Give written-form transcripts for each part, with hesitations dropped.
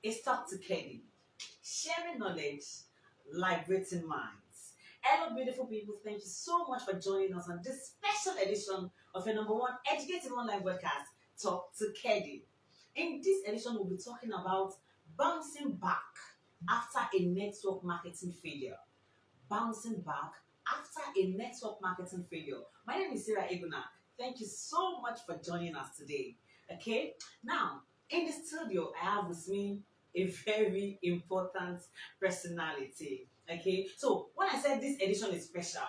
It's Talk to KEDI, sharing knowledge, liberating minds. Hello, beautiful people. Thank you so much for joining us on this special edition of your number one educative online podcast, Talk to KEDI. In this edition, we'll be talking about bouncing back after a network marketing failure. Bouncing back after a network marketing failure. My name is Sarah Eguna. Thank you so much for joining us today. Okay, now in the studio, I have with me a very important personality. Okay, so when I said this edition is special,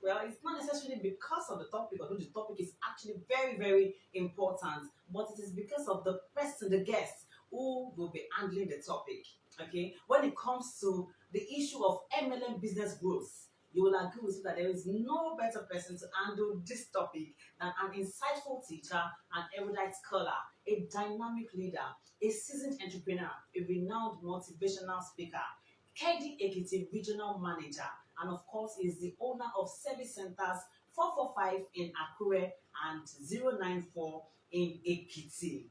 well, it's not necessarily because of the topic, although the topic is actually very, very important, but it is because of the person, the guest, who will be handling the topic. Okay, when it comes to the issue of MLM business growth, you will agree with me that there is no better person to handle this topic than an insightful teacher, an erudite scholar, a dynamic leader, a seasoned entrepreneur, a renowned motivational speaker, KEDI Ekiti Regional Manager, and of course is the owner of service centers 445 in Akure and 094 in Ekiti.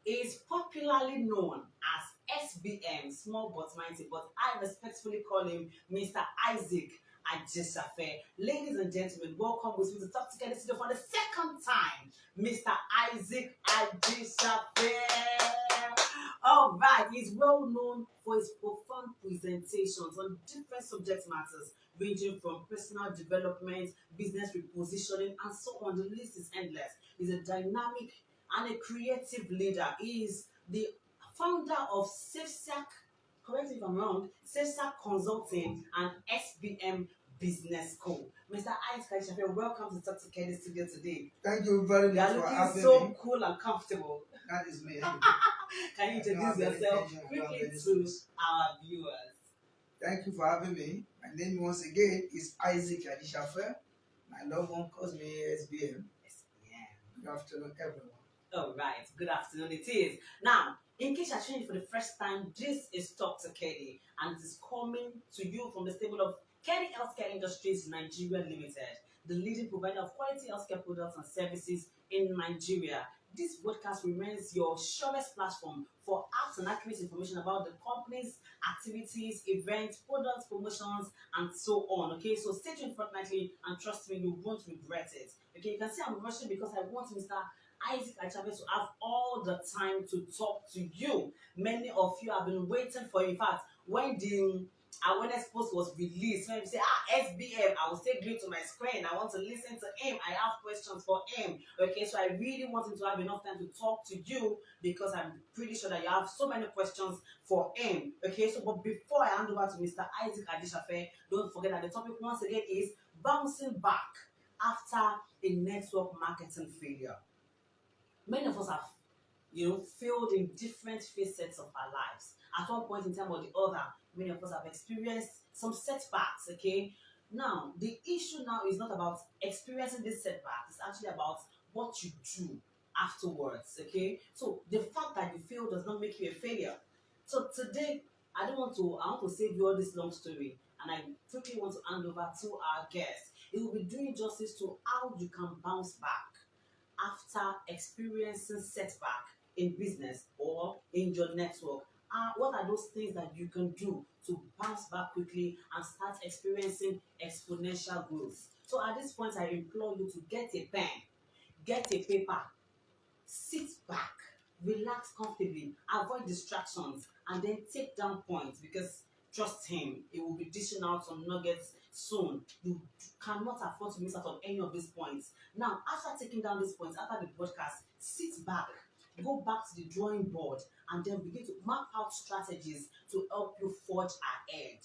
He is popularly known as SBM, small but mighty, but I respectfully call him Mr. Isaac Ajisafe. Ladies and gentlemen, welcome with me to Talk to KEDI Studio for the second time, Mr. Isaac Ajisafe. All right, he's well known for his profound presentations on different subject matters, ranging from personal development, business repositioning, and so on. The list is endless. He's a dynamic and a creative leader. He is the founder of SafeSac, correct me if I'm wrong, SafeSac Consulting and SBM Business School. Mr. Isaac Ajisafe, welcome to Talk to KEDI Studio today. Thank you very much for having me. You are looking so cool and comfortable. That is me. Can you introduce yourself quickly to our viewers? Thank you for having me. My name once again is Isaac Ajisafe. My loved one calls me SBM. SBM. Good afternoon, everyone. All right, good afternoon it is. Now, in case you're tuning for the first time, this is Talk to KEDI, and it is coming to you from the stable of KEDI Healthcare Industries Nigeria Limited, the leading provider of quality healthcare products and services in Nigeria. This broadcast remains your surest platform for apt and accurate information about the company's activities, events, products, promotions, and so on. Okay, so stay tuned fortnightly, and trust me, you won't regret it. Okay, you can see I'm rushing because I want Mr. Isaac Ajisafe to have all the time to talk to you. Many of you have been waiting for, in fact, when the awareness post was released, when you say, SBM, I will stay glued to my screen. I want to listen to him. I have questions for him. Okay, so I really want him to have enough time to talk to you because I'm pretty sure that you have so many questions for him. Okay, so but before I hand over to Mr. Isaac Ajisafe, don't forget that the topic once again is bouncing back after a network marketing failure. Many of us have, failed in different facets of our lives. At one point in time or the other, many of us have experienced some setbacks, okay? Now, the issue now is not about experiencing this setback. It's actually about what you do afterwards, okay? So, the fact that you fail does not make you a failure. So, today, I want to save you all this long story, and I quickly want to hand over to our guest. He will be doing justice to how you can bounce back after experiencing setback in business or in your network. What are those things that you can do to bounce back quickly and start experiencing exponential growth? So at this point, I implore you to get a pen, get a paper, sit back, relax comfortably, avoid distractions, and then take down points, because trust him, he will be dishing out some nuggets soon. You cannot afford to miss out on any of these points. Now, after taking down these points, after the podcast, sit back, go back to the drawing board, and then begin to map out strategies to help you forge ahead.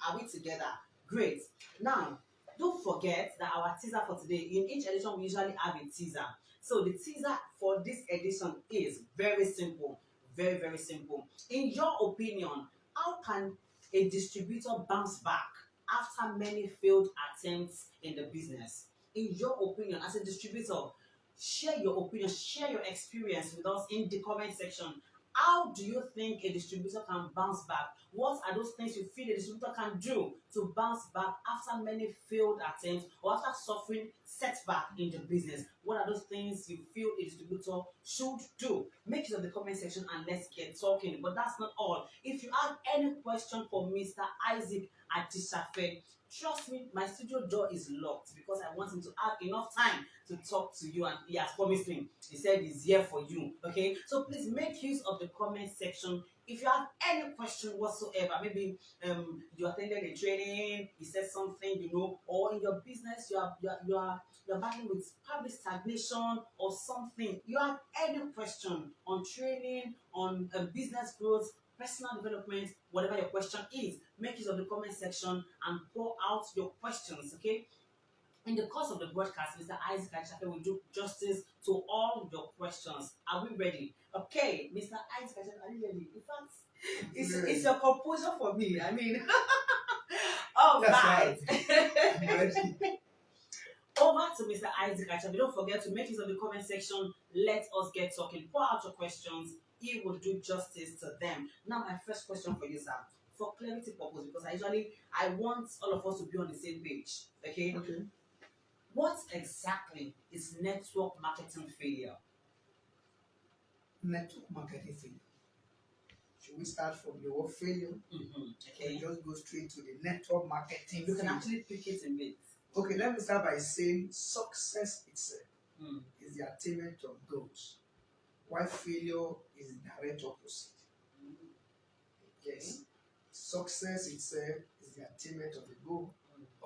Are we together? Great. Now, don't forget that our teaser for today, in each edition we usually have a teaser. So the teaser for this edition is very simple. Very, very simple. In your opinion, how can a distributor bounce back after many failed attempts in the business? In your opinion, as a distributor, share your opinion, share your experience with us in the comment section. How do you think a distributor can bounce back? What are those things you feel a distributor can do to bounce back after many failed attempts or after suffering setback in the business? What are those things you feel a distributor should do? Make use of the comment section and let's get talking. But that's not all. If you have any question for Mr. Isaac Ajisafe, trust me, my studio door is locked because I want him to have enough time to talk to you, and he has promised me. He said he's here for you. Okay, so please make use of the comment section. If you have any question whatsoever, maybe you attended a training, you said something, or in your business you're battling with public stagnation or something. You have any question on training, on business growth, personal development, whatever your question is, make use of the comment section and pour out your questions, okay? In the course of the broadcast, Mr. Isaac Ajisafe will do justice to all your questions. Are we ready? Okay, Mr. Isaac Ajisafe, are you ready? In fact, it's a proposal for me. I mean, all right. I'm ready. Over to Mr. Isaac Ajisafe. Don't forget to make use of the comment section. Let us get talking. Pour out your questions. He will do justice to them. Now, my first question for you, sir, for clarity purpose, because I want all of us to be on the same page. Okay? Okay. What exactly is network marketing failure? Network marketing failure. Should we start from the word failure? Okay. We just go straight to the network marketing You can failure. actually pick it in bits. Okay, let me start by saying success itself is the attainment of goals, while failure is the direct opposite. Yes, success itself is the attainment of the goal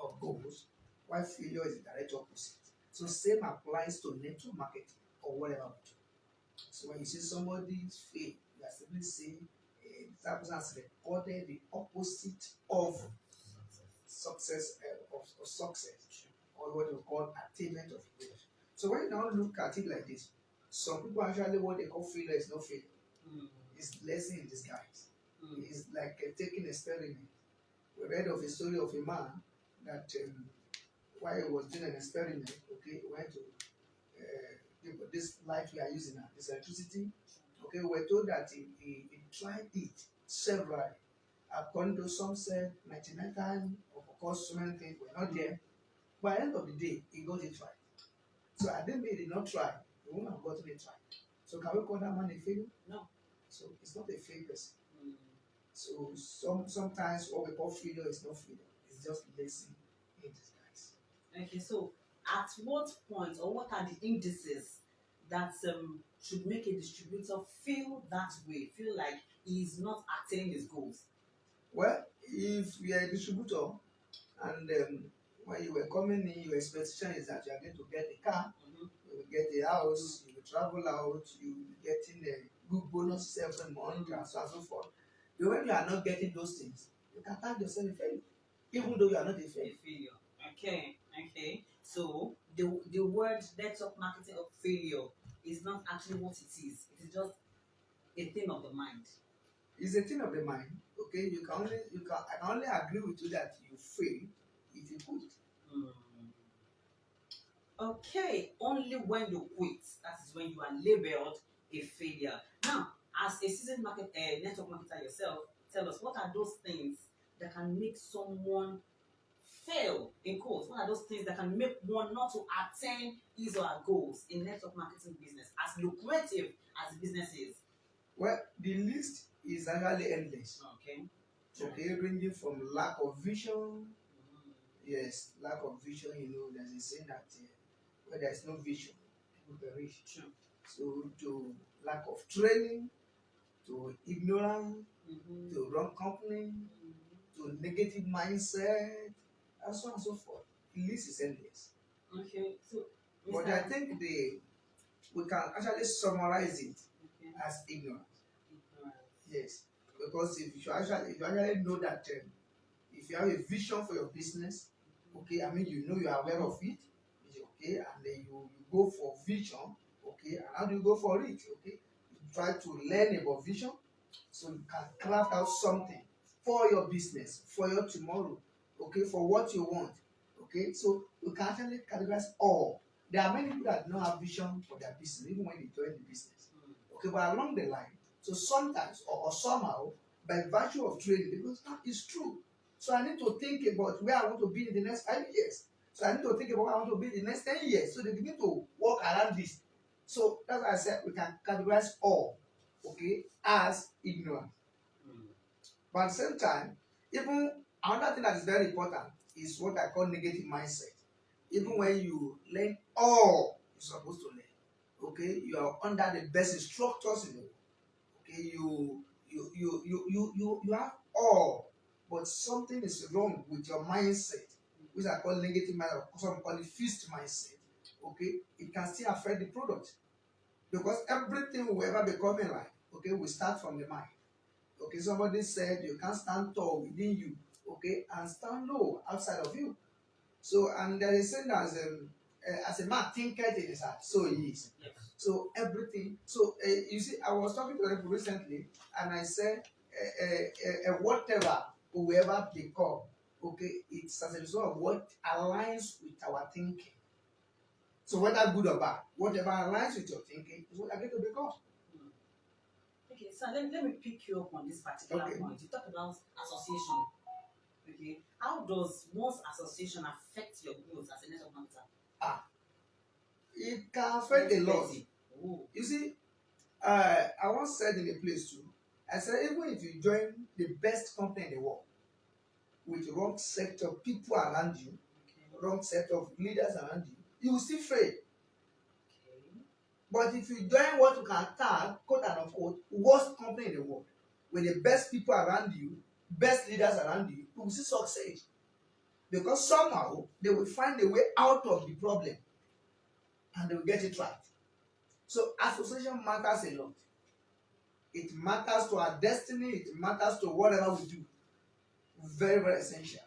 of goals, while failure is the direct opposite. So same applies to network marketing or whatever we do. So when you see somebody fail, you are simply saying that person has recorded the opposite of success of success, or what we call attainment of goals. So when you now look at it like this, some people actually what they call failure is not failure. It's blessing in disguise. It's like taking an experiment. We read of a story of a man that while he was doing an experiment, okay, he went to this light we are using now, this electricity. Okay, we were told that he tried it several. According to some said 99 times, of course, so many things were not there. By the end of the day, he got it right. So I didn't mean he did not try. He wouldn't have gotten it right. So can we call that man a failure? No. So it's not a failure person. So sometimes what we call failure is not failure. It's just blessing in disguise. Okay, so at what point or what are the indices that should make a distributor feel that way, feel like he's not attaining his goals? Well, if you are a distributor and when you were coming in, your expectation is that you are going to get a car, you will get a house, you will travel out, you will be getting a good bonus every month, and so on and so forth. But when you are not getting those things, you can tag yourself a failure, even though you are not a failure. Okay. So the word network marketing of failure is not actually what it is. It is just a thing of the mind. It's a thing of the mind. Okay, I can only agree with you that you fail if you quit. Okay, only when you quit, that is when you are labeled a failure. Now, as a seasoned network marketer yourself, tell us, what are those things that can make someone fail, in quotes? What are those things that can make one not to attain his or her goals in network marketing business, as lucrative as the business is? Well, the list is actually endless. Okay, ranging from lack of vision. Yes, lack of vision, there's a saying that where there's no vision, people perish. So to lack of training, to ignorance, to wrong company, to negative mindset, and so on and so forth. The list is endless. Okay, so but I think we can actually summarize it as ignorance. Yes, because if you actually know that if you have a vision for your business, okay, I mean you are aware of it, okay, and then you go for vision, okay, and how do you go for it? Okay, you try to learn about vision so you can craft out something for your business, for your tomorrow, okay, for what you want, okay. So you can actually categorize all. There are many people that don't have vision for their business even when they join the business, okay, but along the line, so sometimes or somehow by virtue of training, because that is true. So I need to think about where I want to be in the next 5 years. So I need to think about what I want to be the next 10 years. So they begin to work around this. So that's why I said we can categorize all, okay, as ignorant. But at the same time, even another thing that is very important is what I call negative mindset. Even when you learn all you're supposed to learn, okay, you are under the best instructors in the world. Okay, you have all, but something is wrong with your mindset, which I call negative mindset, or some call it fixed mindset. Okay, it can still affect the product because everything will ever become in life. Okay, we start from the mind. Okay, somebody said you can't stand tall within you, okay, and stand low outside of you. So, and there is saying as a man thinketh in his heart, so he is. Yes. So everything. So you see, I was talking to people recently, and I said, whatever we ever become, okay, it's as a result of what aligns with our thinking. So whether good or bad, whatever aligns with your thinking is what you're going to become. Okay, so let me pick you up on this particular point. You talk about association. Okay, how does one's association affect your growth as a network marketer? It can affect a lot. You see, I once said in a place too, I said even if you join the best company in the world with wrong set of people around you, wrong set of leaders around you, you will still fail. But if you join what you can tag, quote and unquote, worst company in the world, with the best people around you, best leaders around you, you will still succeed. Because somehow they will find a way out of the problem and they will get it right. So association matters a lot. It matters to our destiny, it matters to whatever we do. Very, very essential.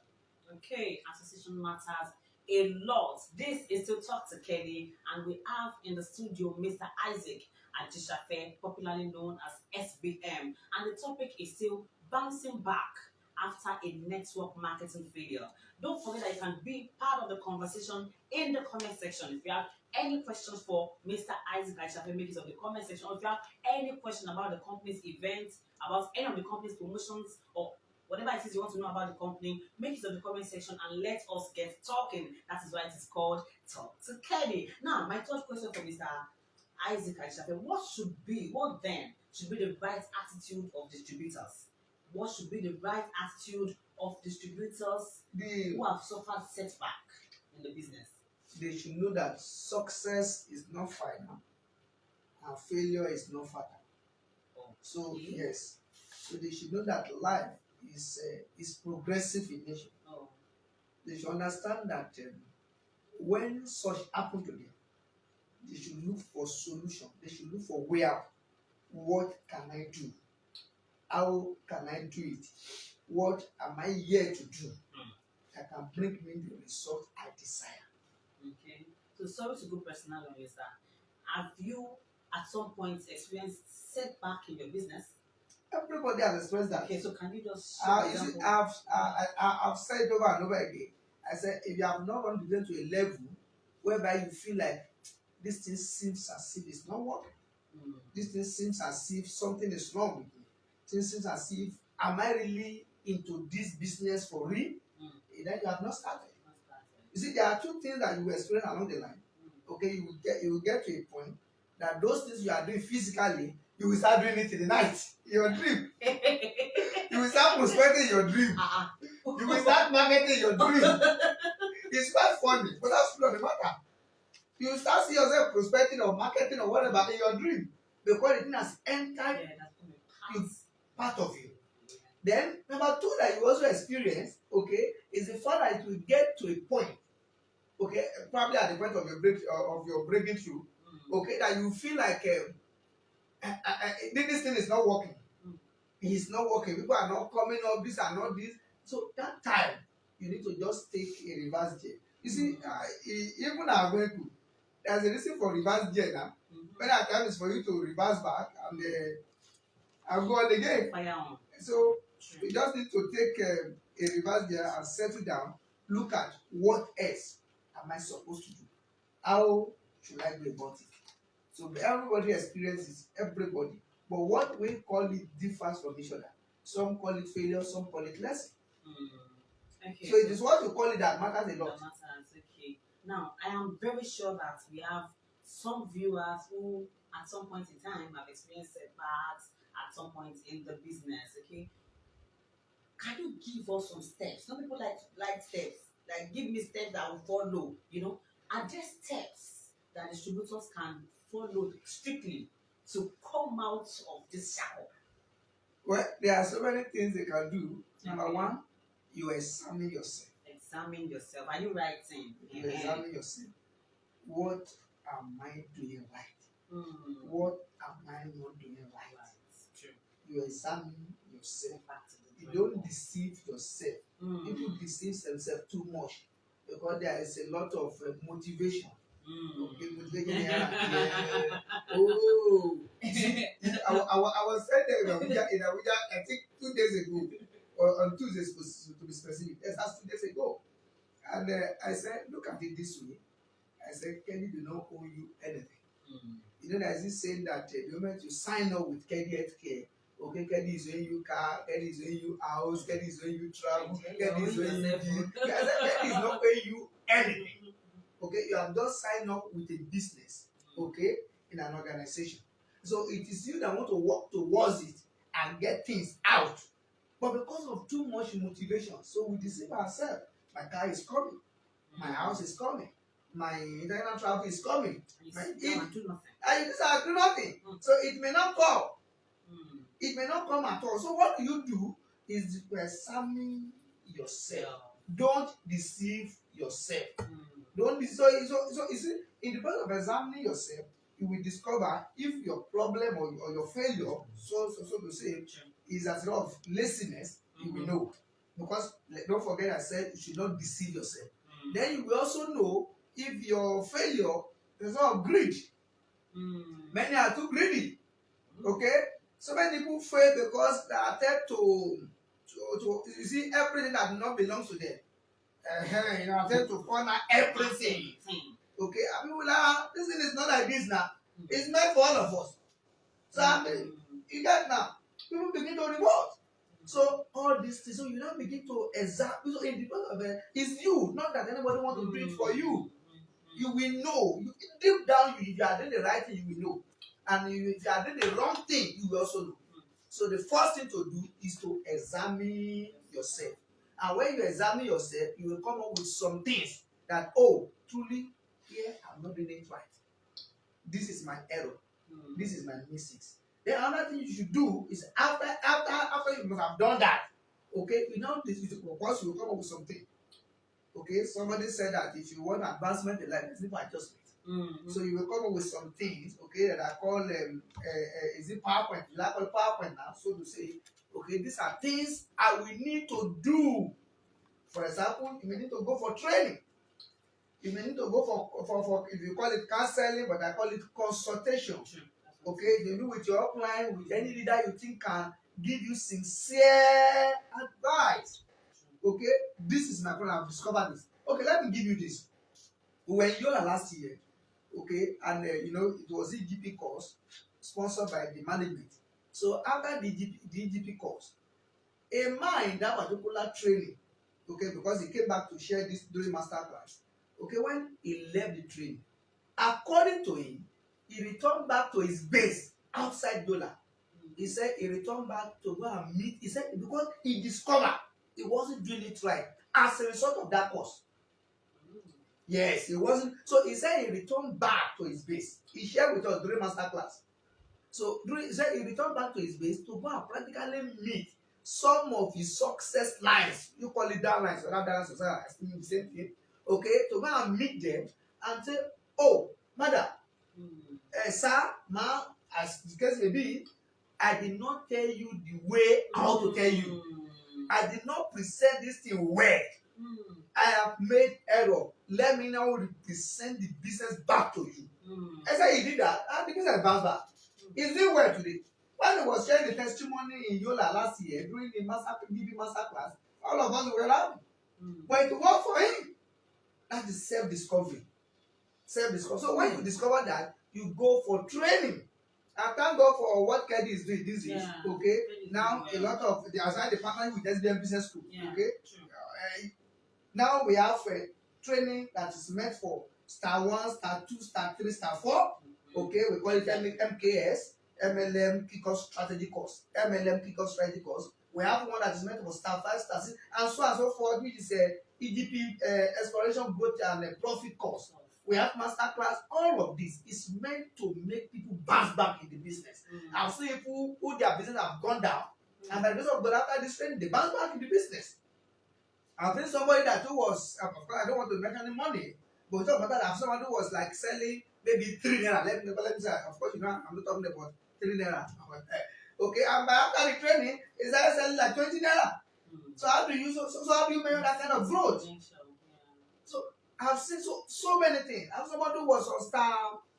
Okay, association matters a lot. This is to Talk to Kedi, and we have in the studio Mr. Isaac Ajisafe, popularly known as SBM. And the topic is still bouncing back after a network marketing failure. Don't forget that you can be part of the conversation in the comment section. If you have any questions for Mr. Isaac Ajisafe, make it of the comment section. Or if you have any question about the company's events, about any of the company's promotions, or whatever it is you want to know about the company, make it in the comment section and let us get talking. That is why it is called Talk to Kedi. Now, my third question for Mr. Isaac Ajisafe, what should be the right attitude of distributors? What should be the right attitude of distributors who have suffered setback in the business? They should know that success is not final and failure is not fatal. So yes, so they should know that life is progressive in nature. They should understand that when such happen to them, they should look for solution. They should look for way out. What can I do? How can I do it? What am I here to do that can bring me the result I desire? Okay. So sorry to go personal on you, sir. Have you at some point experienced setback in your business? Everybody has experienced that. Okay, so can you just you see, I've said over and over again. I said if you have not gone to a level whereby you feel like this thing seems as if it's not working, this thing seems as if something is wrong with me, this seems as if am I really into this business for real? Then you have not started. You see, there are two things that you will experience along the line. Okay, you will get to a point that those things you are doing physically, you will start doing it in the night, in your dream. You will start prospecting your dream. You will start marketing your dream. It's quite funny, but that's not the matter. You will start seeing yourself prospecting or marketing or whatever in your dream because the thing has entered part of you. Then number two that you also experience, okay, is the fact that it will get to a point, okay, probably at the point of your breaking through, okay, that you feel like this thing is not working. It's not working. People are not coming up. This and not this. So that time you need to just take a reverse jet. You see, even our vehicle, there's a reason for reverse jet now. When our time is for you to reverse back and go on again. So you just need to take a reverse gear and settle down. Look at what else am I supposed to do? How should I go about it? So everybody experiences everybody, but what we call it differs from each other. Some call it failure, some call it lesson. Okay. So it is what you call it that matters a lot. That matters. Okay. Now, I am very sure that we have some viewers who, at some point in time, have experienced setbacks at some point in the business. Okay. Can you give us some steps? Some people like steps. Like, give me steps that will follow. You know, are there steps that distributors can follow strictly to come out of this shackle? Well, there are so many things they can do. Number Okay. one, you examine yourself. Examine yourself. Are you writing? You examine yourself. What am I doing right? Mm. What am I not doing right? True. You examine yourself. Back to the You drawing don't board. deceive yourself. Mm. People deceive themselves too much because there is a lot of motivation. Okay, motivation here and there. Oh, I was saying that in Abuja, I think 2 days ago, or on Tuesday to be specific. Yes, that's 2 days ago. And I said, look at it this way. I said, KEDI do not owe you anything. Mm. You know, there's this saying that the moment you sign up with KEDI Healthcare, okay, KEDI is owing you car, KEDI is owing you house, KEDI is owing you travel, KEDI is owing you food. I said, KEDI is not owing you anything. Okay, you have just signed up with a business, okay, in an organization. So it is you that want to work towards it and get things out. But because of too much motivation, so we deceive ourselves. My car is coming, my house is coming, my international travel is coming. You sit down and do nothing. And you just do nothing. So it may not come. It may not come at all. So what do is to examine yourself. Don't deceive yourself. Don't be so you see, in the process of examining yourself, you will discover if your problem or your failure, so to say, is as a result of laziness, you will know. Because don't forget I said you should not deceive yourself. Then you will also know if your failure is not greed. Many are too greedy. Okay? So many people fail because they attempt to you see everything that does not belongs to them. You know, attempt to corner everything. Okay? I mean, this thing is not like this now. It's meant for all of us. So I mean, you get now. People begin to revolt. So all these things, so you now begin to examine. So in the process of it, it's you, not that anybody wants to do it for you. You will know. Deep down, if you are doing the right thing, you will know. And if you are doing the wrong thing, you will also know. So the first thing to do is to examine yourself. And when you examine yourself, you will come up with some things that, oh, truly, here I'm not doing it right. This is my error. This is my mistakes. Then another thing you should do is after you must have done that, okay, you know this is because you will come up with something. Okay, somebody said that if you want advancement in life, it's need for adjustment. So you will come up with some things, okay, that I call is it PowerPoint? You like PowerPoint now, so to say, okay, these are things I will need to do. For example, you may need to go for training. You may need to go for if you call it counseling, but I call it consultation. Okay, you do with your upline, with any leader you think can give you sincere advice. Okay, this is my problem. I've discovered this. Okay, let me give you this. We were in Yola last year, okay, and you know it was a GP course sponsored by the management. So after the GP course, a man in that particular training, okay, because he came back to share this during master class. Okay, when he left the training, according to him, he returned back to his base outside Yola. He said he returned back to go and meet. He said because he discovered he wasn't doing it right as a result of that course. Yes, he wasn't. So he said he returned back to his base. He shared with us during master class. So he said he returned back to his base to go and practically meet some of his success lines. You call it downlines or downlines, I still the same thing. Okay, to go and meet them and say, oh, madam, sir, ma, as the case may be, I did not tell you the way how to tell you. I did not present this thing well. I have made error. Let me now represent the business back to you. I said he did that, and the business bounced back. He's doing well today. When he was sharing the testimony in Yola last year during the GP master class, all of us were laughing. But it worked for him. That is self-discovery. Self-discovery. So when you discover that, you go for training. I thank God for what KEDI is doing these days. Okay, now a lot of they assign the partnership with SBM Business School. Okay, now we have training that is meant for star 1, star 2, star 3, star 4. Okay, we call it MKS, MLM Kickoff Strategy Course. MLM Kickoff Strategy Course. We have one that is meant for star 5, star 6, and so on and so forth, which is a EGP Exploration Growth and Profit Course. We have masterclass. All of this is meant to make people bounce back in the business. I've seen people who their business have gone down, and by the reason of God, after this training, they bounce back in the business. I've seen somebody that who was, of course, I don't want to make any money, but talk about that. I've someone who was like selling maybe 3 naira. Let me say, of course, you know, I'm not talking about 3 naira. Okay, and by after the training, is that selling like 20 naira? So how do you how do you measure that kind of growth? So I've seen so many things. I have someone who was on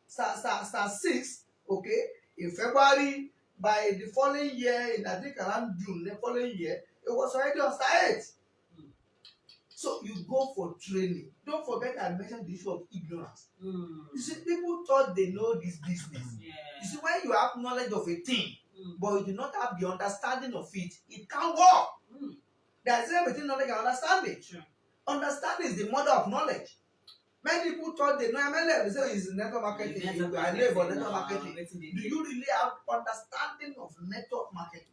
star 6, okay, in February. By the following year, in I think around June, the following year, it was already on star 8. So you go for training. Don't forget I mentioned the issue of ignorance. You see, people thought they know this business. You see, when you have knowledge of a thing, but you do not have the understanding of it, it can't work. There is a difference between knowledge and understanding. Understanding is the mother of knowledge. Many people thought they know MLM. They say it's network marketing. I know about network marketing. Do you really have understanding of network marketing?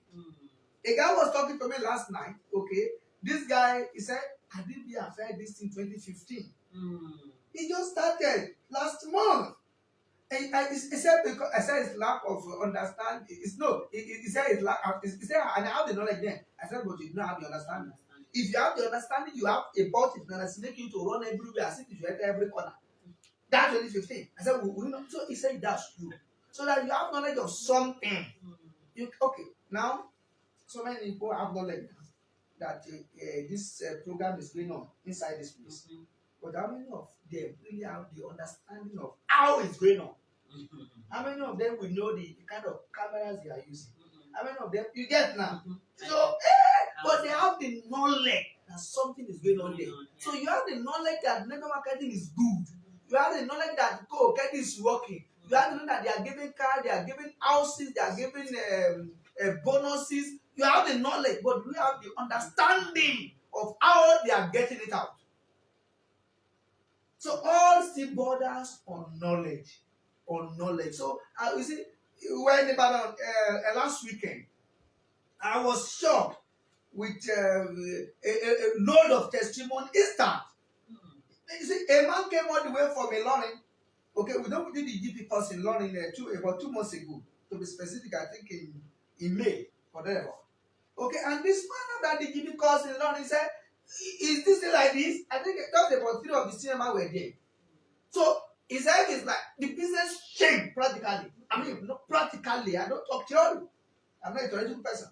A guy was talking to me last night. Okay, this guy, he said, I did be affair this in 2015. He just started last month. And he said, because I said it's lack of understanding. He said it's lack of, he said, and I have the knowledge then. I said, but you don't have the understanding. If you have the understanding, you have a budget that's making you to run everywhere as if you enter every corner. That's 2015. I said, we know. So he said, that's true. So that you have knowledge of something. Okay, now, so many people have knowledge that this program is going on inside this place. But how many of them really have the understanding of how it's going on? How many of them will know the kind of cameras they are using? How many of them you get now? So, but they have the knowledge that something is going on there. So you have the knowledge that network marketing is good. You have the knowledge that KEDI is working. You have the knowledge that they are giving cars, they are giving houses, they are giving bonuses. You have the knowledge, but you have the understanding of how they are getting it out. So all still borders on knowledge. So you see, when about last weekend, I was shocked with a load of testimony instant. You see, a man came all the way from Ilorin. Okay, we don't do the GP course in Ilorin about 2 months ago. To be specific, I think in May or whatever. Okay, and this man that the GP course in Ilorin said, is this like this? I think just about 3 of the cinema were there. So he said it's like the business changed practically. I mean, not practically, I don't talk theory. I'm not a theoretical person.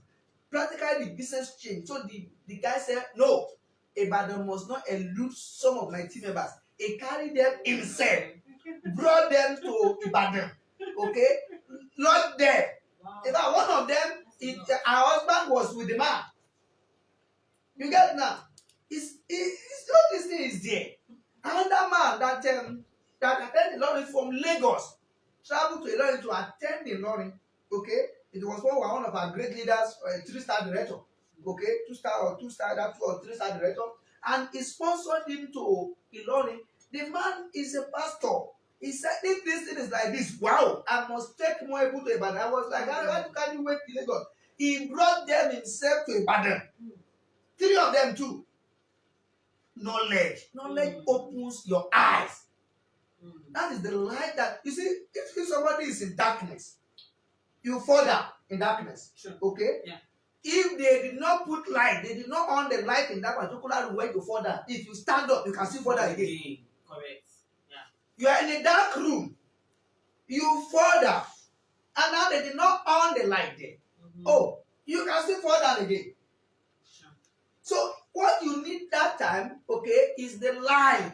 Practically, the business changed. So the guy said, no, Ibadan must not elude some of my team members. He carried them himself, brought them to Ibadan, okay, not there. Wow. In fact, one of them, our husband was with the man. You get it now? It's not this thing is there. Another man that attended Ilorin from Lagos traveled to Ilorin to attend Ilorin. Okay, it was one of our great leaders, a 3-star director. Okay, 2-star or 2-star, that 2 or 3-star director, and he sponsored him to Ilorin. The man is a pastor. He said, if this thing is like this, wow, I must take more people to Ibadan. I was like, how can you wait to Lagos? He brought them himself to Ibadan. 3 of them too. Knowledge opens your eyes. That is the light that you see. If somebody is in darkness, you fall down in darkness. Sure. Okay. Yeah. If they did not put light, they did not on the light in that particular room where you fall down. If you stand up, you can still fall down again. Correct. Yeah. You are in a dark room. You fall down, and now they did not on the light there. Oh, you can still fall down again. Sure. So what you need that time, okay, is the light.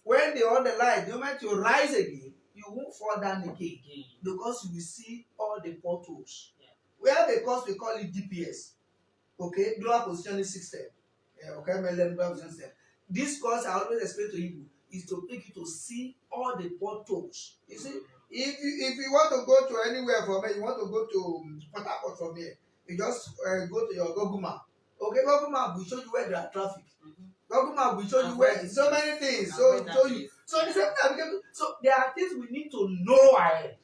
When they on the light, the moment you rise again, you won't fall down again because you will see all the portals. Yeah. We have a course we call it GPS, okay, Global Positioning System, okay, MLM Global Positioning System. This course I always explain to you is to make you to see all the portals. You see, if you want to go to anywhere from here, you want to go to Port Harcourt from here, you just go to your Google Map. Okay, Google Map will show you where there are traffic. Google Map will show you where so many things. So show you. So the same thing. So there are things we need to know ahead.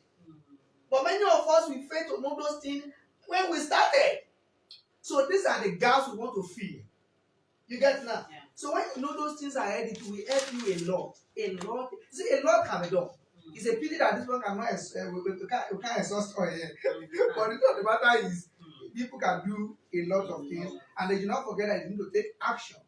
But many of us we fail to know those things when we started. So these are the gaps we want to fill. You get now? Yeah. So when you know those things ahead, it will help you a lot. A lot. See, a lot can be done. It's a pity that this one cannot we can't exhaust all here. But the truth of the matter is, people can do a lot of things, and they do not forget that you need to take action.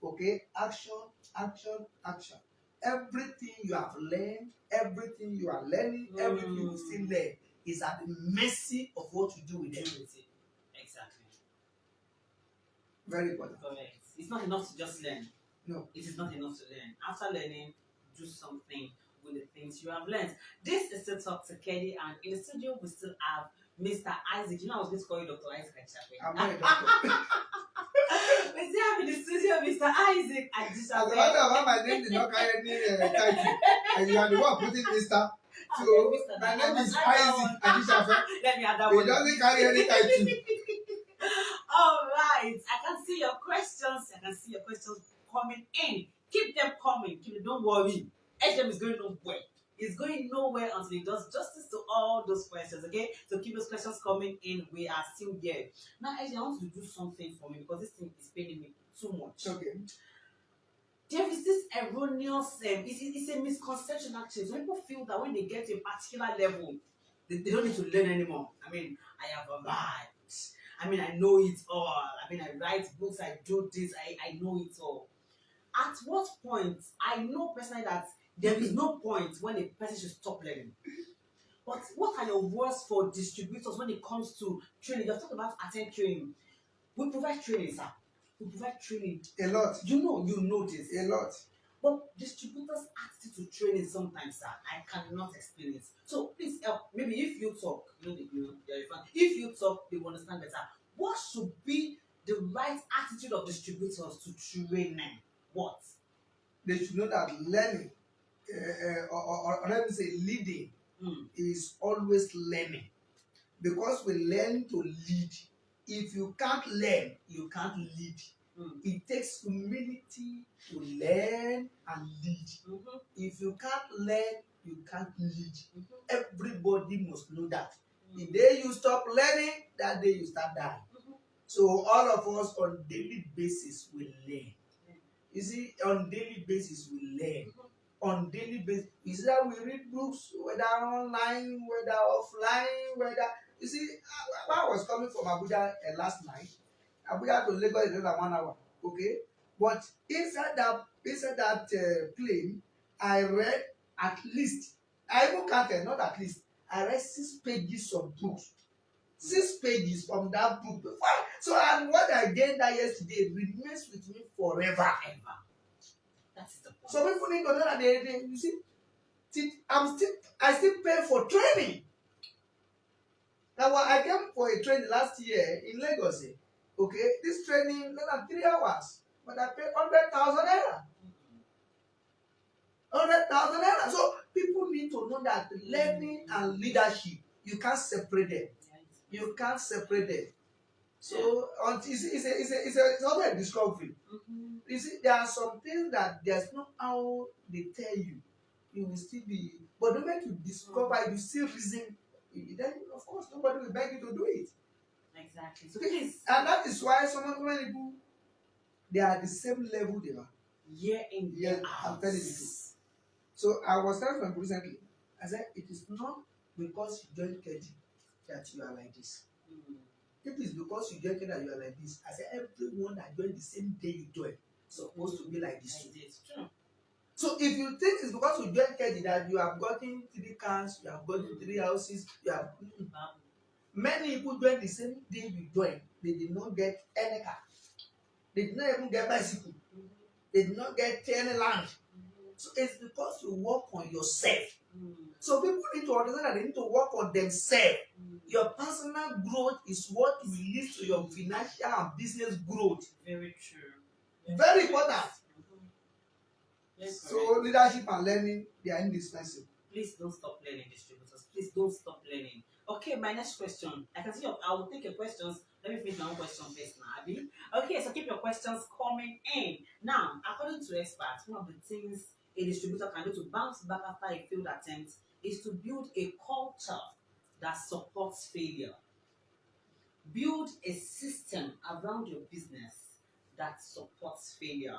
Okay, action, action, action. Everything you have learned, everything you are learning, everything you will still learn is at the mercy of what you do with it. Exactly. Very important. Correct. It's not enough to just learn. No. It is not enough to learn. After learning, do something with the things you have learned. This is still Talk to Kedi, and in the studio we still have Mr. Isaac. You know I was going to call you Dr. Isaac Ajisafe. I'm not a doctor. We still have in the studio Mr. Isaac Ajisafe. As a matter of fact, my name did not carry any title, and you are the one putting Mr. So my name is Isaac Ajisafe. Let me add that It one. doesn't carry any title. All right. I can see your questions. I can see your questions coming in. Keep them coming. Don't worry. HM is going nowhere. It's going nowhere until it does justice to all those questions. Okay? So keep those questions coming in. We are still here. Now, HM, I want you to do something for me because this thing is paining me too much. Okay. There is this erroneous, it's a misconception actually. So people feel that when they get to a particular level, they don't need to learn anymore. I mean, I have arrived. I mean, I know it all. I mean, I write books, I do this, I know it all. At what point, I know personally that there is no point when a person should stop learning. But what are your words for distributors when it comes to training? You've talked about attend training. We provide training, sir. We provide training. A lot. You know this. A lot. But distributors' attitude to training sometimes, sir, I cannot explain it. So please help. Maybe if you talk, you're a fan. If you talk, they will understand better. What should be the right attitude of distributors to training? What? They should know that learning, or let me say leading, is always learning. Because we learn to lead. If you can't learn, you can't lead. It takes humility to learn and lead. If you can't learn, you can't lead. Everybody must know that. The day you stop learning, that day you start dying. So all of us on daily basis will learn. You see, on daily basis we learn. On daily basis, you see that we read books, whether online, whether offline, whether you see. When I was coming from Abuja last night, Abuja to Lagos is less than 1 hour. Okay, but inside that plane, I read at least. I even counted, not at least. I read 6 pages of books. 6 pages from that book. So, and what I gained that yesterday remains with me forever. That's the point. So people need to know that you see, I still pay for training. Now I came for a training last year in Lagos. Okay, this training less than 3 hours, but I paid 100,000 naira. 100,000 naira. So people need to know that learning and leadership, you can't separate them. You can't separate them. So it's also a discovery. You see, there are some things that there's no how they tell you. You will still be, but the moment you discover, you still reason. Then of course nobody will beg you to do it. Exactly. So please, and that is why many people they are at the same level they are. Year in, year out. I'm telling you the truth. So I was telling them recently. I said it is not because you joined KEDI that you are like this. If it's because you joined KEDI that you are like this, I said everyone that joined the same day you joined is supposed to be like this. True. So if you think it's because you joined KEDI that you have gotten 3 cars, you have gotten 3 houses, you have many people joined the same day you joined. They did not get any car. They did not even get bicycle. They did not get any land. So it's because you work on yourself. So people need to understand that they need to work on themselves. Your personal growth is what will lead to your financial and business growth. Very true. Very important. Yes, so leadership and learning, they are indispensable. Please don't stop learning, distributors. Please don't stop learning. Okay, my next question. I can see I will take your questions. Let me finish my own question first now, Abby. Okay, so keep your questions coming in. Now, according to experts, one of the things a distributor can do to bounce back after a failed attempt is to build a culture that supports failure. Build a system around your business that supports failure.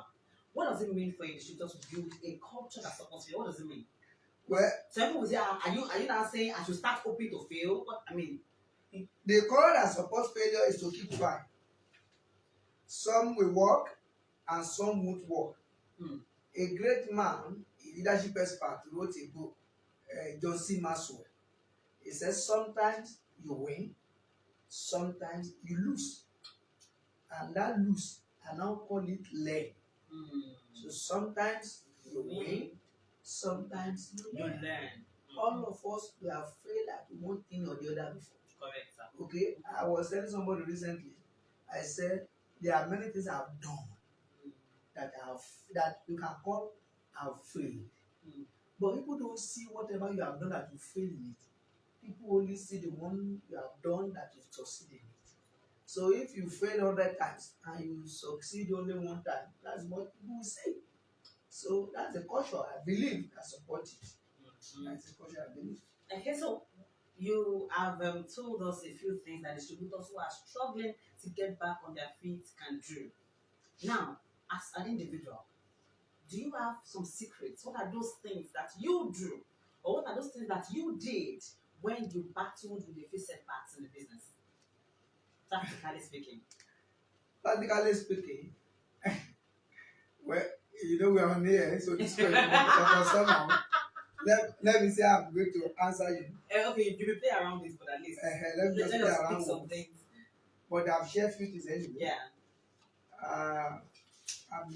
What does it mean for a distributor to build a culture that supports failure? What does it mean? Well, Some people will say, are you now saying I should start hoping to fail? What I mean, the culture that supports failure is to keep trying. Some will work and some won't work. A great man, a leadership expert, wrote a book, John C. Maxwell. He says sometimes you win, sometimes you lose. And that lose, I now call it learn. So sometimes you win, sometimes you learn. All of us, we have failed at one thing or the other before. Correct, sir. Okay, I was telling somebody recently, I said, there are many things I've done that you can call I've failed. But people don't see whatever you have done that you failed in it. People only see the one you have done that you've succeeded in it. So if you fail 100 times and you succeed only one time, that's what people will say. So that's the culture I believe that supports it. That's the culture I believe. Okay, so you have told us a few things that distributors who are struggling to get back on their feet can do. Now, as an individual, do you have some secrets? What are those things that you do? Or what are those things that you did when you battled with a few setbacks in the business? Practically speaking. Practically speaking, well, you know we're on here, so this question for somehow. Let me say I'm going to answer you. Okay, you will play around this, but at least Let me just play around some things. But I've shared few things anyway. Yeah. I'm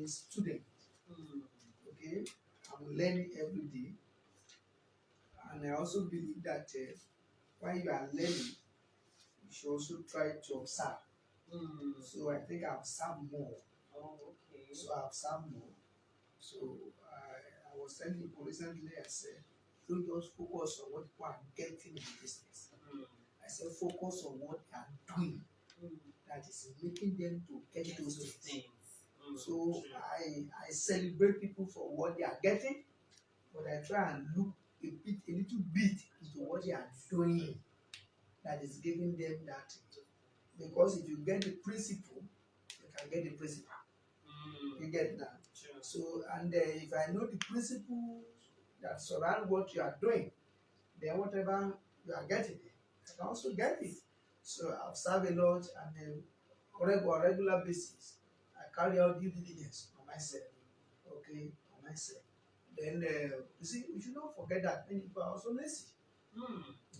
a student. Okay, I'm learning every day, and I also believe that while you are learning, you should also try to observe. So I think I've observed more. Oh, okay. So I've observed more. So I was telling people recently, I said, don't just focus on what people are getting in the business. I said, focus on what they are doing that is making them to get those things. So I celebrate people for what they are getting, but I try and look a little bit into what they are doing that is giving them that. Because if you get the principle, you can get the principle. You get that? Sure. So, and if I know the principles that surround what you are doing, then whatever you are getting, I can also get it. So I observe a lot, and on a regular basis, I carry out due diligence on myself. Okay, on myself. Then you see, we should not forget that many people are also lazy.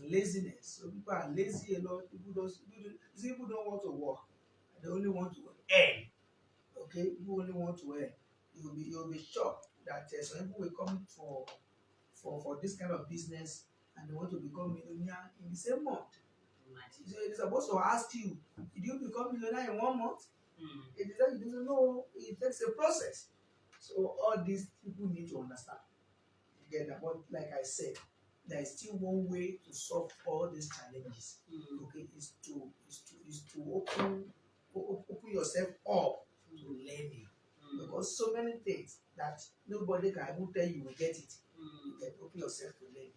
Laziness. So people are lazy a lot. People don't want to work. They only want to earn. Okay, people only want to earn. You'll be shocked that some people will come for this kind of business and they want to become millionaire in the same month. So it's supposed to ask you, did you become millionaire in 1 month? It doesn't know. It takes a process. So all these people need to understand. You get that? But like I said, there is still one way to solve all these challenges. Okay, is to open yourself up to learning. Because so many things that nobody can even tell you will get it. You can open yourself to learning.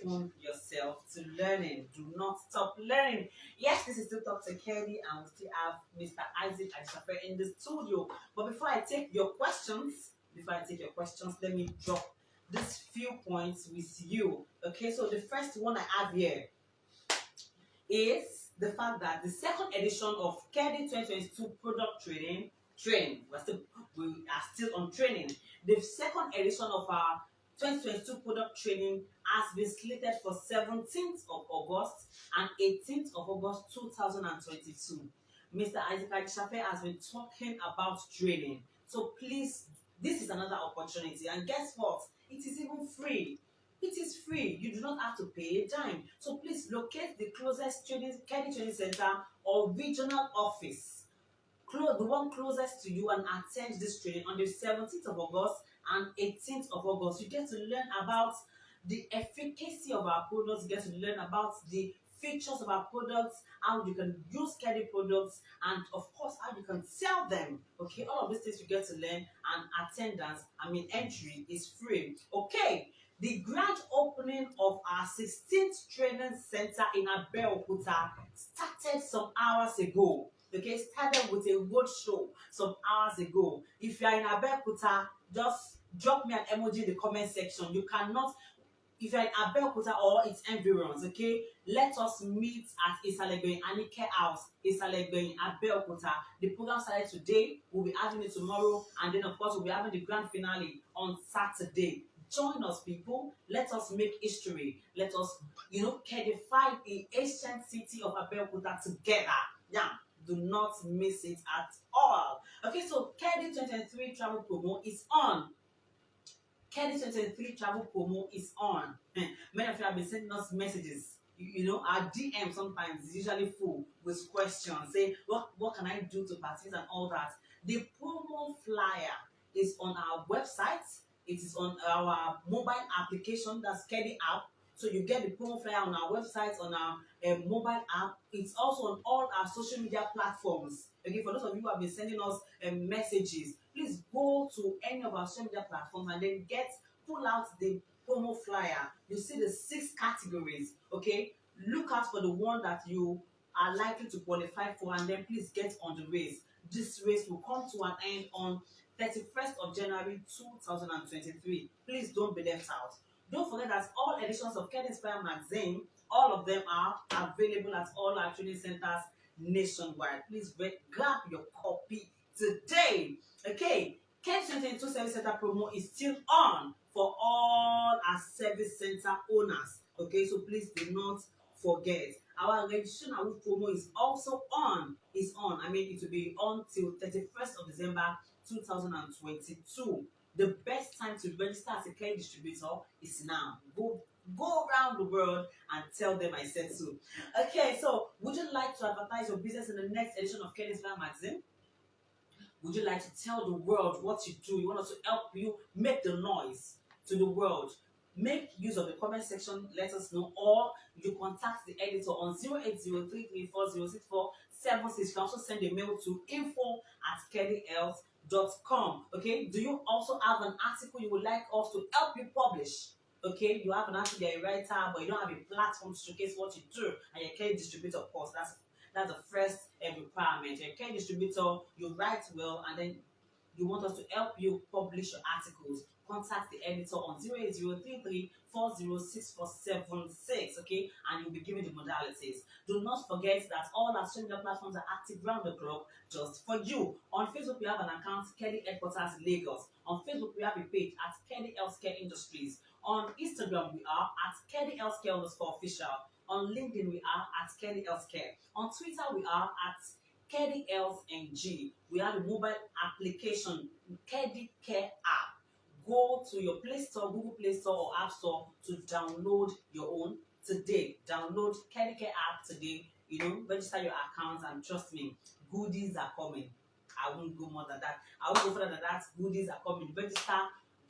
Open yourself to learning. Do not stop learning. Yes, this is still Talk to Kedi, and we still have Mr. Isaac Ajisafe in the studio. But before I take your questions, let me drop these few points with you. Okay, so the first one I have here is the fact that the second edition of KEDI 2022 product training, we are still on training. The second edition of our 2022 product training has been slated for 17th of August and 18th of August 2022. Mr. Isaac Ajisafe has been talking about training. So please, this is another opportunity. And guess what? It is even free. It is free. You do not have to pay a dime. So please locate the closest KEDI Training Center or regional office, the one closest to you, and attend this training on the 17th of August and 18th of August. You get to learn about the efficacy of our products. You get to learn about the features of our products, how you can use KEDI products, and of course how you can sell them. Okay, all of these things you get to learn, and attendance, entry is free. Okay, the grand opening of our 16th training center in Ado-Ekiti started some hours ago. Okay, started with a road show some hours ago. If you are in Ado-Ekiti, just drop me an emoji in the comment section. You cannot, if you're in Ado-Ekiti or its environs, okay, let us meet at Isalebe Anike House, Isalebe Ado-Ekiti. The program started today, we'll be having it tomorrow, and then of course we'll be having the grand finale on Saturday. Join us, people. Let us make history. Let us, kedify the ancient city of Ado-Ekiti together. Yeah, do not miss it at all. Okay, so KEDI 2023 travel promo is on. KEDI 2023 travel promo is on. Many of you have been sending us messages. Our DM sometimes is usually full with questions. Say, what can I do to participate and all that. The promo flyer is on our website. It is on our mobile application, that's KEDI app. So you get the promo flyer on our website, on our mobile app. It's also on all our social media platforms. Okay, for those of you who have been sending us messages, please go to any of our social media platforms and then pull out the promo flyer. You see the 6 categories. Okay, look out for the one that you are likely to qualify for, and then please get on the race. This race will come to an end on 31st of January 2023. Please don't be left out. Don't forget that all editions of KEDI Inspire magazine, all of them are available at all our training centers nationwide. Please grab your copy today. Okay, KEDI 2022 Service Center promo is still on for all our service center owners. Okay, so please do not forget. Our registration award promo is also on. It will be on till 31st of December 2022. The best time to register as a KEDI distributor is now. Go around the world and tell them I said so. Okay, so would you like to advertise your business in the next edition of KEDI Inspire magazine? Would you like to tell the world what you do? You want us to help you make the noise to the world? Make use of the comment section, let us know, or you contact the editor on 08033406476. You can also send a mail to info@kedihealth.com. Okay, do you also have an article you would like us to help you publish? Okay, you have an article, you're a writer, but you don't have a platform to showcase what you do, and you're a KEDI distributor, of course. That's the first requirement. You're a KEDI distributor, you write well, and then you want us to help you publish your articles. Contact the editor on 08033406476, okay, and you'll be given the modalities. Do not forget that all our social media platforms are active round the clock just for you. On Facebook, we have an account, KEDI Headquarters Lagos. On Facebook, we have a page at KEDI Healthcare Industries. On Instagram, we are at KEDI Healthcare_official. On LinkedIn, we are at KEDI Healthcare. On Twitter, we are at KEDI Health NG. We have a mobile application, KEDI Care app. Go to your Play Store, Google Play Store or App Store to download your own today. Download KEDI Care app today. Register your account, and trust me, goodies are coming. I won't go more than that. I won't go further than that. Goodies are coming. Register,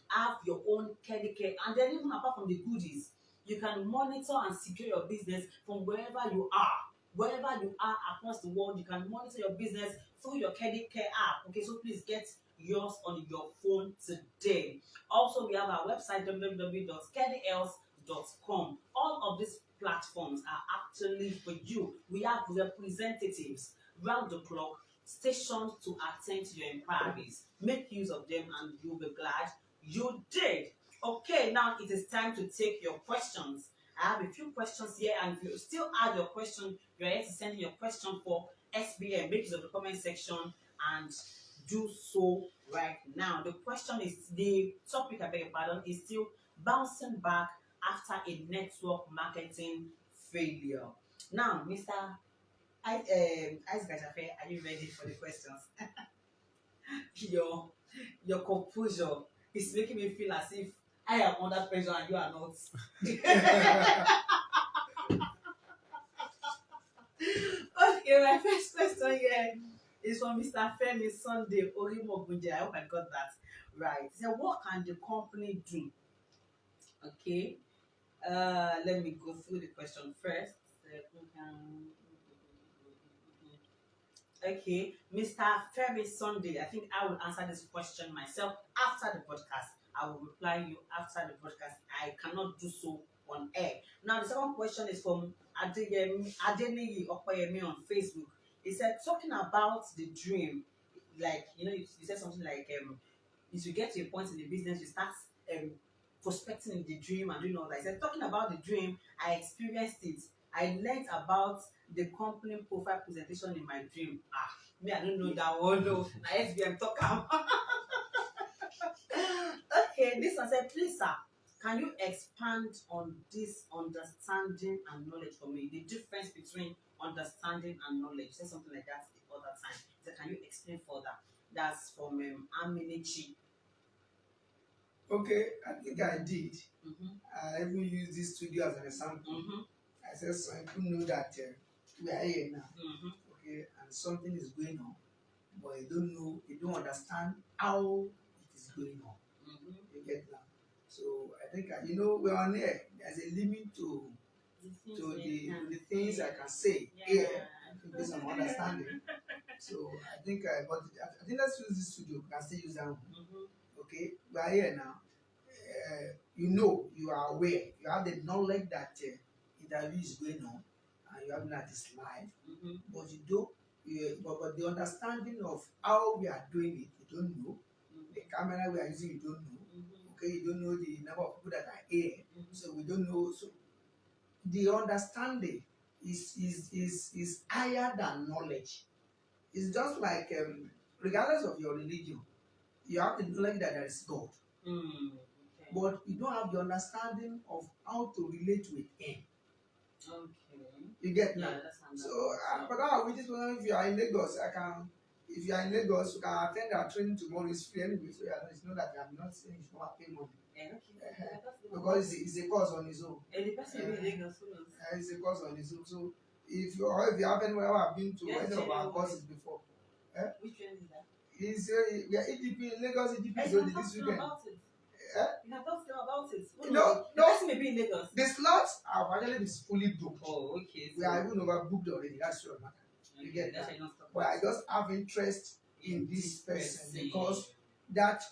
have your own KEDI Care, and then even apart from the goodies, you can monitor and secure your business from wherever you are. Wherever you are across the world, you can monitor your business through your KEDI Care app. Okay, so please get yours on your phone today. Also, we have our website, www.kedihealth.com. All of these platforms are actually for you. We have representatives round the clock stationed to attend to your inquiries. Make use of them and you'll be glad you did. Okay, now it is time to take your questions. I have a few questions here, and if you still have your question, you're here to send your question for SBM. Make use of the comment section and do so right now. The topic, I beg your pardon, is still bouncing back after a network marketing failure. Now, Mr. Ajisafe, are you ready for the questions? Your composure is making me feel as if I am under pressure and you are not. Okay, my first question here is from Mr. Femi Sunday Orimogunje. I hope I got that right. He said, what can the company do? Okay, let me go through the question first. Okay, Mr. Femi Sunday, I think I will answer this question myself after the podcast. I will reply you after the podcast. I cannot do so on air. Now, the second question is from Adeniyi Okoyemi on Facebook. He said, talking about the dream, like, you said something like, if you get to a point in the business, you start um, prospecting in the dream and doing all that. He said, talking about the dream, I experienced it. I learned about the company profile presentation in my dream. Me, I don't know that one. No, I SBM talk am. Okay, this one said, please, sir, can you expand on this understanding and knowledge for me? The difference between understanding and knowledge. You said something like that the other time. He said, can you explain further? That's from Aminichi. Okay, I think I did. Mm-hmm. I even used this studio as an example. Mm-hmm. I said some people know that we are here now, Mm-hmm. okay, and something is going on, but they don't know, they don't understand how it is going on. Mm-hmm. You get now. So I think we're on air. There's a limit to the things I can say here based on my understanding. So I think, but I think let's use this studio. We can still use that one. Mm-hmm. Okay, we are here now. You are aware, you have the knowledge that interview is going on, and you have that is live, Mm-hmm. but you don't. But the understanding of how we are doing it, you don't know. The camera we are using, you don't know. Mm-hmm. Okay, you don't know the number of people that are here, Mm-hmm. so we don't know. So the understanding is higher than knowledge. It's just like regardless of your religion, you have the knowledge that there is God. Okay. But you don't have the understanding of how to relate with him. Okay. You get Yeah, now? that's So, but now with this one, if you are in Lagos, if you are in Lagos, you can attend our training tomorrow. It's free anyway, so it's not that I'm not saying you should not pay money. Okay. Because it's a course on its own. And the person in Lagos, who knows? It's a course on its own. So, if you have anywhere I've been to any of our courses before, Which one is that? it's we are EDP, Lagos EDP is only this weekend. You can talk to them about it. No, the person may be in Lagos. The slots have actually been fully booked. Oh, okay. We are even overbooked already. That's your matter. You get that? But I just have interest in this person because that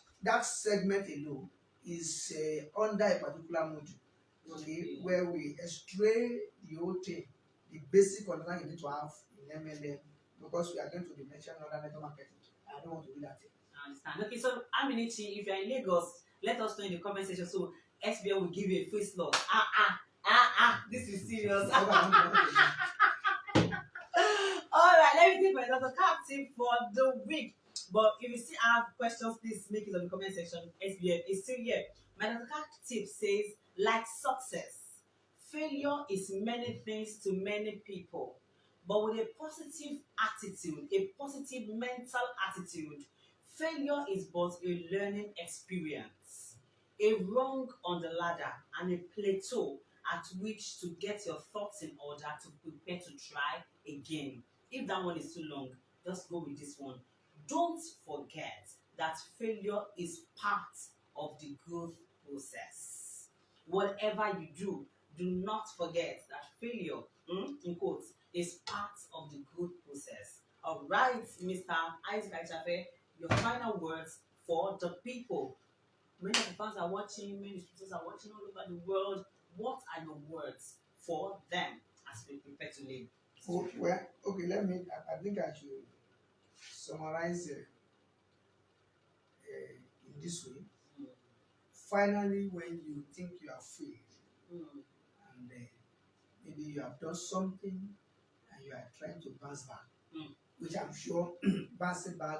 segment alone is under a particular module, okay, where we explain the whole thing, the basic understanding you need to have in MLM, because we are going to be mentioning other network marketing. I don't want to do that thing. I understand. Okay, so Aminichi, if you're in Lagos, let us know in the comment section so SBL will give you a free slot. This is serious. All right, let me take my Dr. Captain for the week. But if you still have questions, please make it on the comment section. SBL is still here. My Dr. Captain says, like success, failure is many things to many people. But with a positive attitude, a positive mental attitude, failure is but a learning experience, a rung on the ladder, and a plateau at which to get your thoughts in order to prepare to try again. If that one is too long, just go with this one. Don't forget that failure is part of the growth process. Whatever you do, do not forget that failure, in quotes, is part of the growth process. All right, Mr. Ajisafe, your final words for the people. Many of the fans are watching, many students are watching all over the world. What are your words for them as we prepare to live? I think I should summarize in this way. Finally, when you think you are failed, and maybe you have done something and you are trying to bounce back, which I'm sure bouncing back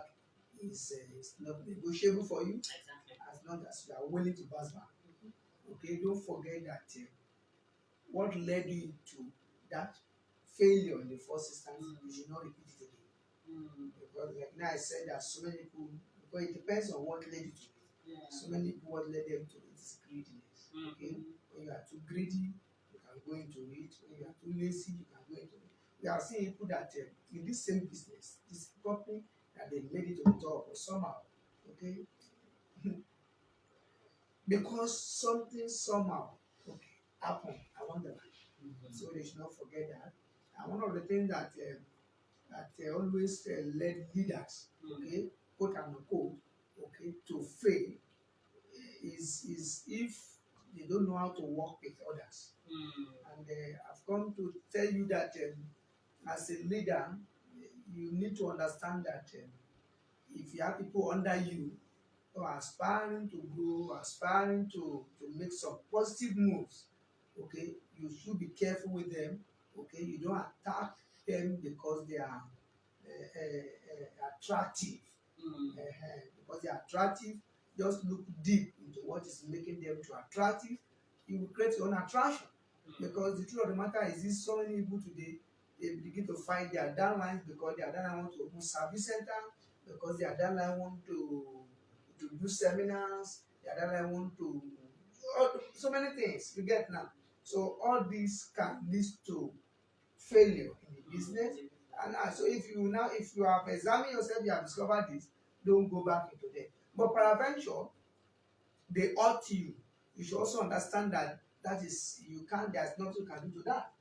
is not negotiable for you. Exactly. As long as you are willing to bounce back. Okay, don't forget that what led you to that failure in the first instance, you should not repeat it again. Because like now I said that so many people, because it depends on what led you to it. Yeah. So many people, what led them to it is greediness. Okay, when you are too greedy, you can go into it. When you are too lazy, you can go into it. We are seeing people that in this same business, this company, that they made it to the top or somehow, okay, because something somehow happened along the line. So they should not forget that. And one of the things that always led leaders, okay, quote unquote, okay, to fail is if they don't know how to work with others. And I've come to tell you that as a leader, you need to understand that if you have people under you who are aspiring to grow, aspiring to make some positive moves, okay, you should be careful with them. Okay, you don't attack them because they are attractive. Because they are attractive, just look deep into what is making them to attractive. You will create your own attraction. Because the truth of the matter is this: so many people today, they begin to find their downlines because their downline want to open service center, because their downline want to do seminars, their downline want to so many things. You get now. So all these can lead to failure in the business. And so if you have examined yourself, you have discovered this, don't go back into them. But peradventure, they ought you. You should also understand that is you can't. There's nothing you can do to that.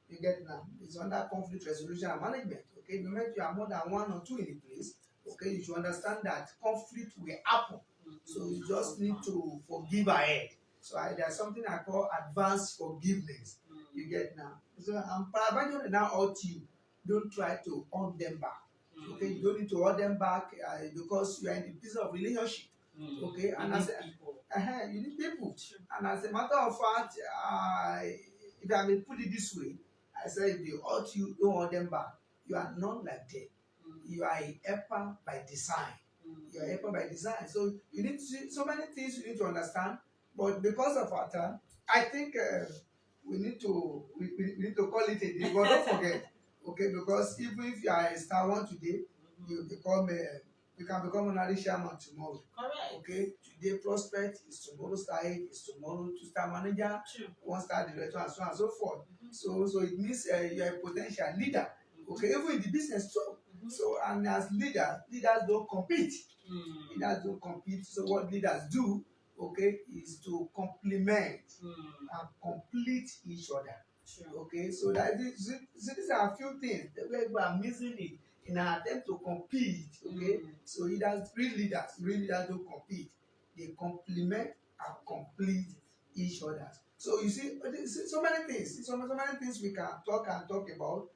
You get now. It's under conflict resolution and management. Okay, the moment you are more than one or two in the place, okay, you should understand that conflict will happen. So you just need to forgive ahead. So there's something I call advanced forgiveness. You get now. So peradventure now ought you. Don't try to hold them back. Okay, you don't need to hold them back because you are in the business of relationship. Okay, and as you need people. And as a matter of fact, if I may put it this way, I say if they ought you, don't hold them back. You are not like them. You are a helper by design. You are a helper by design. So you need to see so many things you need to understand. But because of our time, I think we need to call it a day. But don't forget, okay, because even if you are a star one today, you can become honorary chairman tomorrow. Correct. Okay, today prospect is tomorrow star 8, is tomorrow 2-star manager, 1-star director, and so on and so forth. So it means you are a potential leader. Okay, even in the business too. So and as leaders don't compete. Leaders don't compete. So what leaders do, okay, is to complement and complete each other. Okay, so these are a few things that we are missing it in an attempt to compete. Okay, so real leaders don't compete. They complement and complete each other. So you see, so many things we can talk about.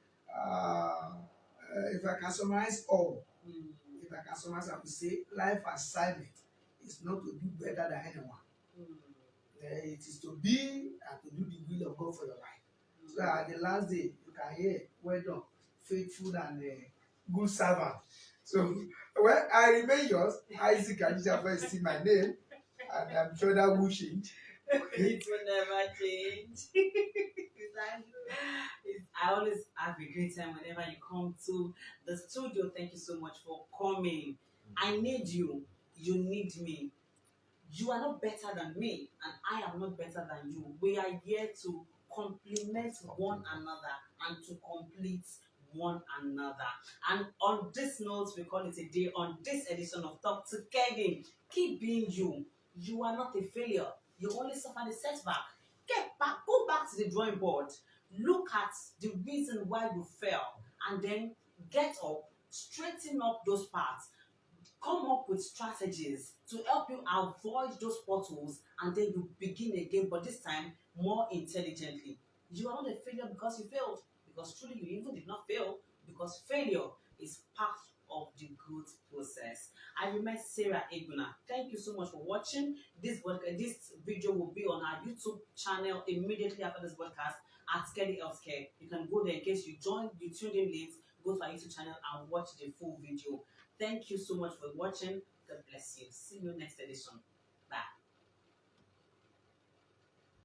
If I can summarize all, I would say life assignment is not to do better than anyone. It is to be and to do the will of God for your life. So at the last day, you can hear, well done, faithful and good servant. So when I remain yours, Isaac Ajisafe is still my name, and I'm sure that will change. It will never change. I always have a great time whenever you come to the studio. Thank you so much for coming. I need you. You need me. You are not better than me, and I am not better than you. We are here to complement one another and to complete one another. And on this note, we call it a day on this edition of Talk to KEDI. Keep being you. You are not a failure. You only suffered a setback. Get back, go back to the drawing board. Look at the reason why you fell, and then get up, straighten up those parts. Come up with strategies to help you avoid those potholes, and then you begin again, but this time more intelligently. You are not a failure because you failed, because truly you even did not fail, because failure is part of the growth process. I remain Sarah Eguna. Thank you so much for watching this podcast. This video will be on our YouTube channel immediately after this podcast at KEDI Healthcare. You can go there in case you tuned in late. Go to our YouTube channel and watch the full video. Thank you so much for watching. God bless you. See you next edition.